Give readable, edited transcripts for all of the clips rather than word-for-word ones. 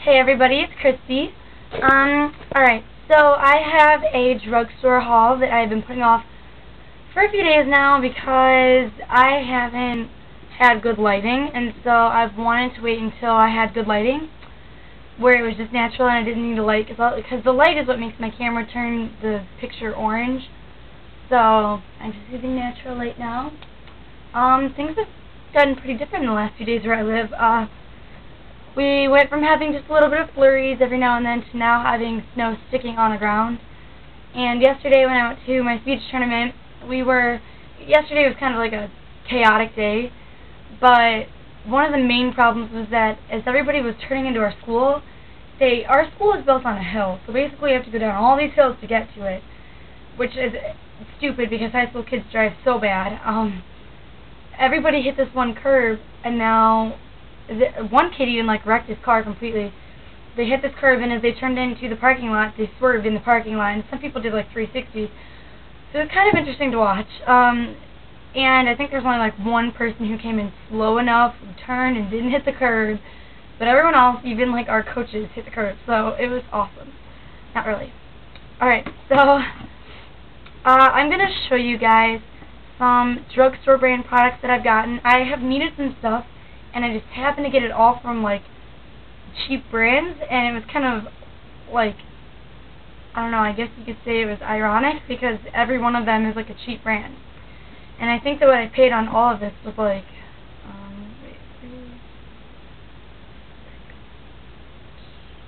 Hey everybody, it's Christy. Alright, so I have a drugstore haul that I've been putting off for a few days now because I haven't had good lighting, and so I've wanted to wait until I had good lighting where it was just natural and I didn't need a light, because the light is what makes my camera turn the picture orange. So I'm just using natural light now. Things have gotten pretty different in the last few days where I live. We went from having just a little bit of flurries every now and then to now having snow sticking on the ground. And yesterday when I went to my speech tournament, yesterday was kind of like a chaotic day, but one of the main problems was that as everybody was turning into our school is built on a hill, so basically you have to go down all these hills to get to it, which is stupid because high school kids drive so bad. Everybody hit this one curb, and now one kid even wrecked his car completely. They hit this curve, and as they turned into the parking lot, they swerved in the parking lot, and some people did 360s. So it was kind of interesting to watch. And I think there's only one person who came in slow enough, turned, and didn't hit the curb. But everyone else, even our coaches, hit the curb. So it was awesome. Not really. Alright, so I'm going to show you guys some drugstore brand products that I've gotten. I have needed some stuff, and I just happened to get it all from cheap brands, and it was kind of I don't know, I guess you could say it was ironic because every one of them is a cheap brand. And I think that what I paid on all of this was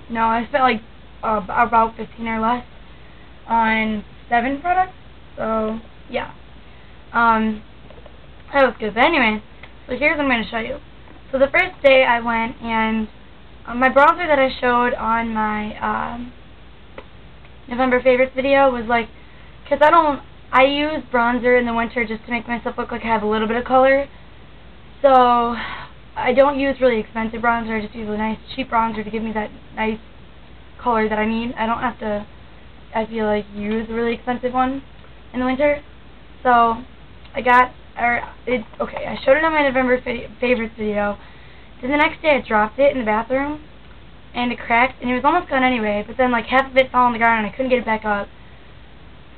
no, I spent about 15 or less on 7 products. So yeah, that was good. But anyway, so here's what I'm going to show you. So the first day I went, and my bronzer that I showed on my November favorites video was because I use bronzer in the winter just to make myself look like I have a little bit of color. So I don't use really expensive bronzer, I just use a nice cheap bronzer to give me that nice color that I need. I don't have to, I feel use a really expensive one in the winter. So I showed it on my November favorites video. Then the next day I dropped it in the bathroom, and it cracked, and it was almost gone anyway, but then half of it fell on the ground and I couldn't get it back up.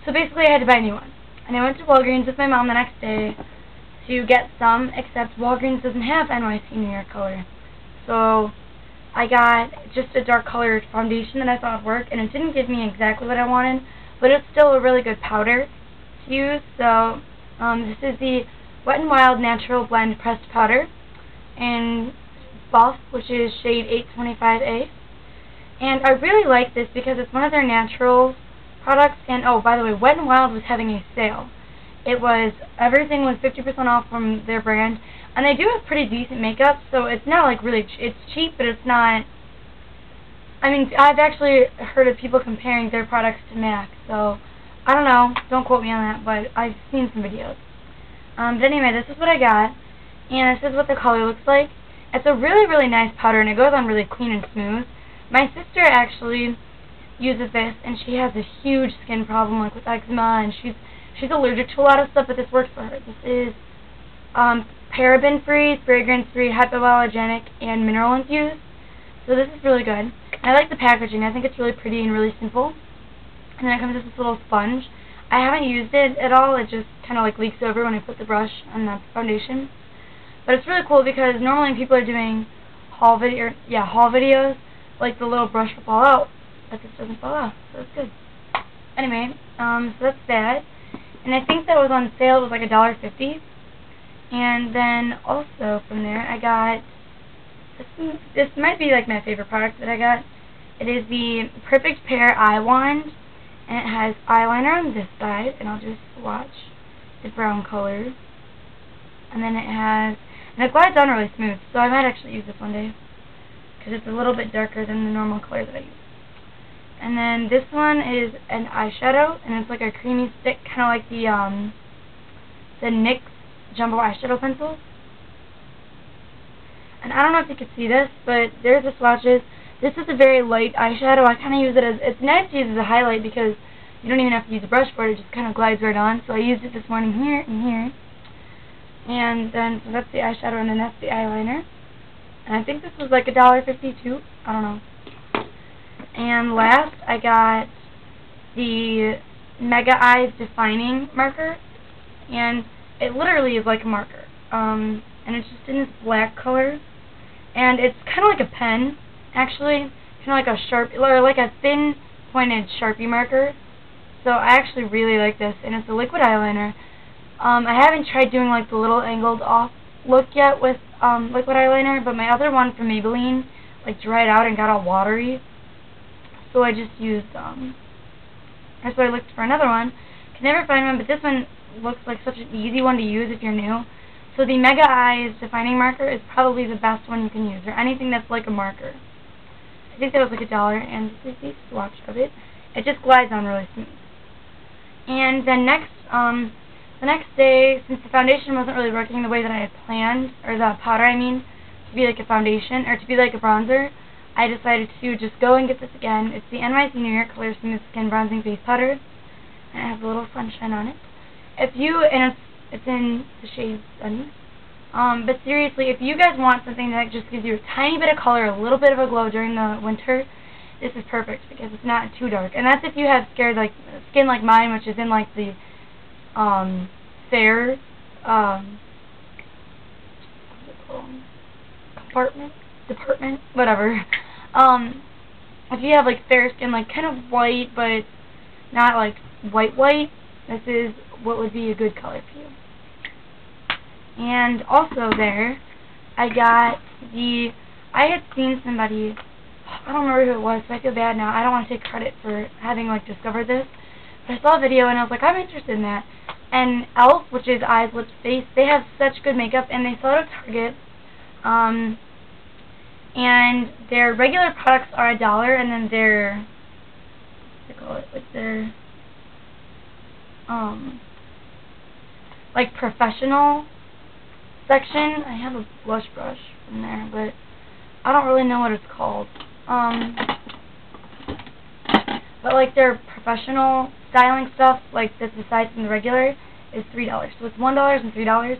So basically I had to buy a new one. And I went to Walgreens with my mom the next day to get some, except Walgreens doesn't have NYC New York color. So I got just a dark colored foundation that I thought would work, and it didn't give me exactly what I wanted, but it's still a really good powder to use. So this is the Wet n Wild Natural Blend Pressed Powder in Buff, which is shade 825A. And I really like this because it's one of their natural products. And oh, by the way, Wet n Wild was having a sale. Everything was 50% off from their brand, and they do have pretty decent makeup, so it's not it's cheap, but it's not, I mean, I've actually heard of people comparing their products to MAC, so I don't know, don't quote me on that, but I've seen some videos. But anyway, this is what I got, and this is what the color looks like. It's a really, really nice powder, and it goes on really clean and smooth. My sister actually uses this, and she has a huge skin problem, with eczema, and she's allergic to a lot of stuff, but this works for her. This is paraben-free, fragrance-free, hypoallergenic, and mineral-infused. So this is really good. I like the packaging. I think it's really pretty and really simple. And then it comes with this little sponge. I haven't used it at all. It just kind of leaks over when I put the brush on the foundation. But it's really cool because normally when people are doing haul videos, the little brush will fall out, but this doesn't fall out, so it's good. Anyway, so that's that. And I think that was on sale. It was $1.50. And then also from there, I got this might be my favorite product that I got. It is the Perfect Pair Eye Wand, and it has eyeliner on this side, and I'll just swatch the brown colors. And then and it glides on really smooth, so I might actually use this one day because it's a little bit darker than the normal color that I use. And then this one is an eyeshadow, and it's a creamy stick, kind of like the NYX Jumbo Eyeshadow Pencils. And I don't know if you can see this, but there's the swatches. This is a very light eyeshadow. I kind of use it it's nice to use as a highlight because you don't even have to use a brush for it. It just kind of glides right on. So I used it this morning here and here. And then, so that's the eyeshadow, and then that's the eyeliner. And I think this was $1.52. I don't know. And last, I got the Mega Eyes Defining Marker, and it literally is like a marker. And it's just in this black color, and it's kind of like a pen, actually, kind of like a sharp, or like a thin pointed Sharpie marker. So I actually really like this, and it's a liquid eyeliner. I haven't tried doing like the little angled off look yet with liquid eyeliner, but my other one from Maybelline like dried out and got all watery, so I just used that's why I looked for another one. Can never find one, but this one looks like such an easy one to use if you're new. So the Mega Eyes Defining Marker is probably the best one you can use, or anything that's like a marker. I think that was like $1, and this is the swatch of it. It just glides on really smooth. And then the next day, since the foundation wasn't really working the way that I had planned, or the powder I mean, to be like a foundation, or to be like a bronzer, I decided to just go and get this again. It's the NYC New York Color Smooth Skin Bronzing Face Powder, and it has a little sunshine on it. And it's in the shade Sunny. But seriously, if you guys want something that just gives you a tiny bit of color, a little bit of a glow during the winter, this is perfect because it's not too dark. And that's if you have skin like mine, which is in like the fair department, whatever. If you have like fair skin, like kind of white, but not like white, this is what would be a good color for you. And also there, I had seen somebody, I don't remember who it was, so I feel bad now. I don't want to take credit for having like discovered this, but I saw a video and I was like, I'm interested in that. And e.l.f., which is eyes, lips, face, they have such good makeup, and they sell it at Target. And their regular products are $1, and then their, what's it called? Like their like professional section. I have a blush brush from there, but I don't really know what it's called. But like their professional styling stuff, like that's aside from the regular, is $3. So it's $1 and $3.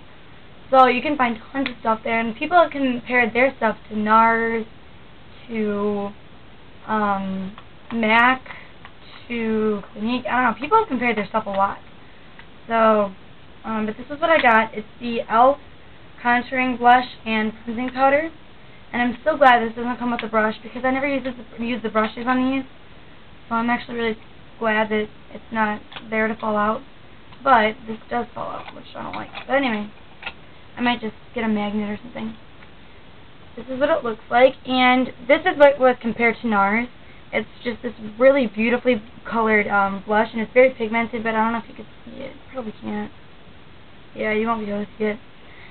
So you can find tons of stuff there, and people have compared their stuff to NARS, to MAC, to Clinique. I don't know. People have compared their stuff a lot. So, but this is what I got. It's the e.l.f. contouring blush and cleansing powder, and I'm so glad this doesn't come with a brush because I never use the brushes on these. So I'm actually really glad that it's not there to fall out. But this does fall out, which I don't like. But anyway, I might just get a magnet or something. This is what it looks like, and this is what was compared to NARS. It's just this really beautifully colored blush, and it's very pigmented, but I don't know if you can see it. Probably can't. Yeah, you won't be able to see it.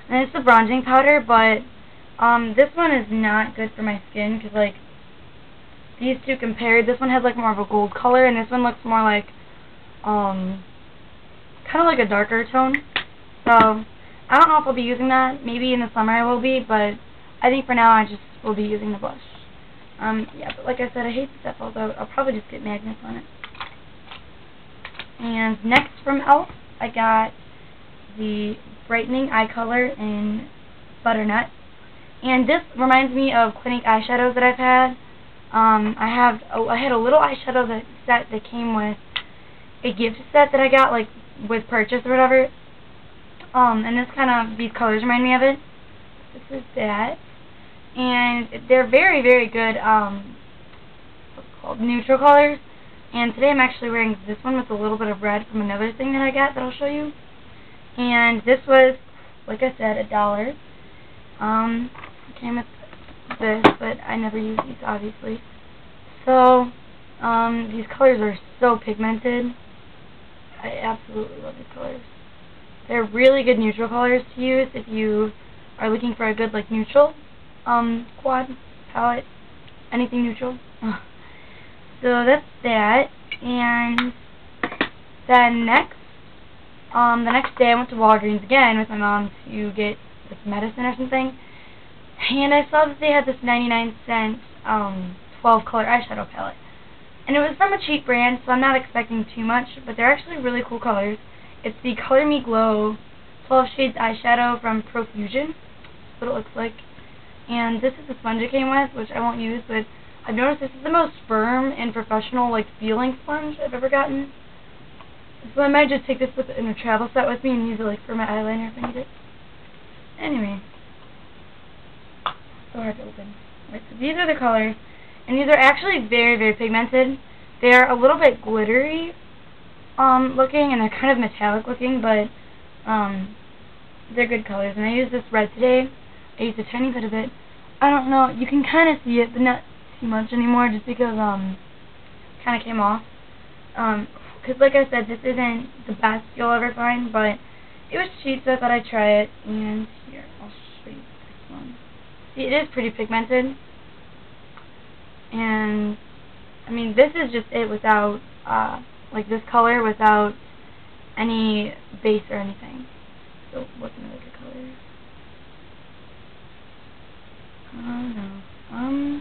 And it's the bronzing powder, but this one is not good for my skin, because like these two compared, this one has like more of a gold color, and this one looks more like kind of like a darker tone. So I don't know if I'll be using that. Maybe in the summer I will be, but I think for now I just will be using the blush. Yeah, but like I said, I hate the falls out. I'll probably just get magnets on it. And next from e.l.f., I got the brightening eye color in Butternut. And this reminds me of Clinique eyeshadows that I've had. I had a little eyeshadow set that came with a gift set that I got, like, with purchase or whatever. And these colors remind me of it. This is that. And they're very, very good, what's it called, neutral colors. And today I'm actually wearing this one with a little bit of red from another thing that I got that I'll show you. And this was, like I said, $1. It came with this, but I never use these, obviously. So, these colors are so pigmented. I absolutely love these colors. They're really good neutral colors to use if you are looking for a good, like, neutral quad palette, anything neutral. So that's that. And then the next day I went to Walgreens again with my mom to get this medicine or something, and I saw that they had this 99-cent 12-color eyeshadow palette. And it was from a cheap brand, so I'm not expecting too much, but they're actually really cool colors. It's the Color Me Glow 12 Shades eyeshadow from Profusion. That's what it looks like. And this is the sponge it came with, which I won't use, but I've noticed this is the most firm and professional, like, feeling sponge I've ever gotten. So I might just take this in a travel set with me and use it, like, for my eyeliner if I need it. Anyway. So hard to open. Right, so these are the colors. And these are actually very, very pigmented. They're a little bit glittery looking, and they're kind of metallic looking, but they're good colors. And I used this red today. I used a tiny bit of it. I don't know, you can kind of see it, but not too much anymore, just because kind of came off. Because like I said, this isn't the best you'll ever find, but it was cheap, so I thought I'd try it. And here, I'll show you this one. See, it is pretty pigmented. And I mean, this is just it without like this color without any base or anything. So what's another good color? No.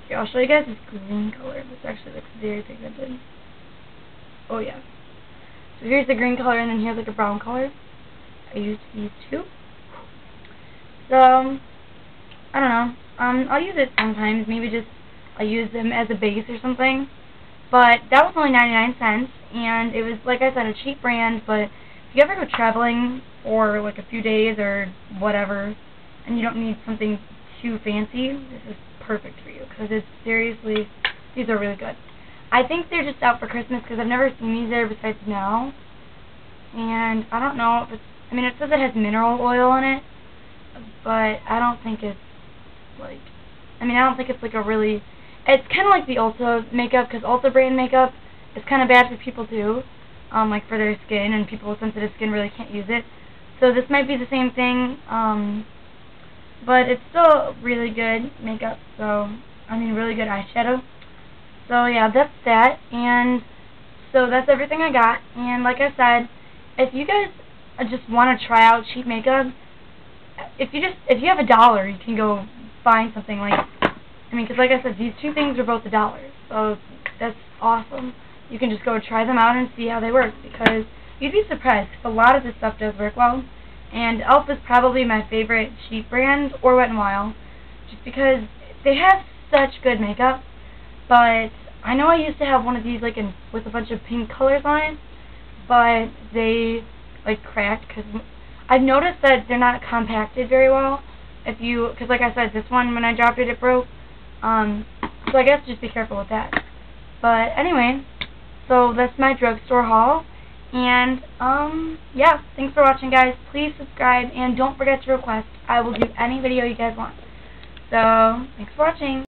Here, I'll show you guys this green color. This actually looks very pigmented. Oh yeah. So here's the green color, and then here's like a brown color. I used these two. So I don't know. I'll use it sometimes. Maybe just I'll use them as a base or something. But that was only 99 cents, and it was, like I said, a cheap brand. But if you ever go traveling for like a few days or whatever, and you don't need something too fancy, this is perfect for you, because it's seriously, these are really good. I think they're just out for Christmas, because I've never seen these there besides now. And I don't know if it's, I mean, it says it has mineral oil in it, but I don't think it's like, I mean, I don't think it's like a really, it's kind of like the Ulta makeup, because Ulta brand makeup is kind of bad for people too, like for their skin, and people with sensitive skin really can't use it. So this might be the same thing, but it's still really good makeup, so, I mean, really good eyeshadow. So yeah, that's that, and so that's everything I got. And like I said, if you guys just want to try out cheap makeup, if you have $1, you can go find something like, I mean, because like I said, these two things are both $1, so that's awesome. You can just go try them out and see how they work, because you'd be surprised, because a lot of this stuff does work well. And e.l.f. is probably my favorite cheap brand, or Wet n Wild, just because they have such good makeup. But I know I used to have one of these like with a bunch of pink colors on it, but they like cracked, because I've noticed that they're not compacted very well. Because like I said, this one, when I dropped it, it broke. So I guess just be careful with that. But anyway, so that's my drugstore haul. And yeah, thanks for watching, guys. Please subscribe, and don't forget to request. I will do any video you guys want. So thanks for watching.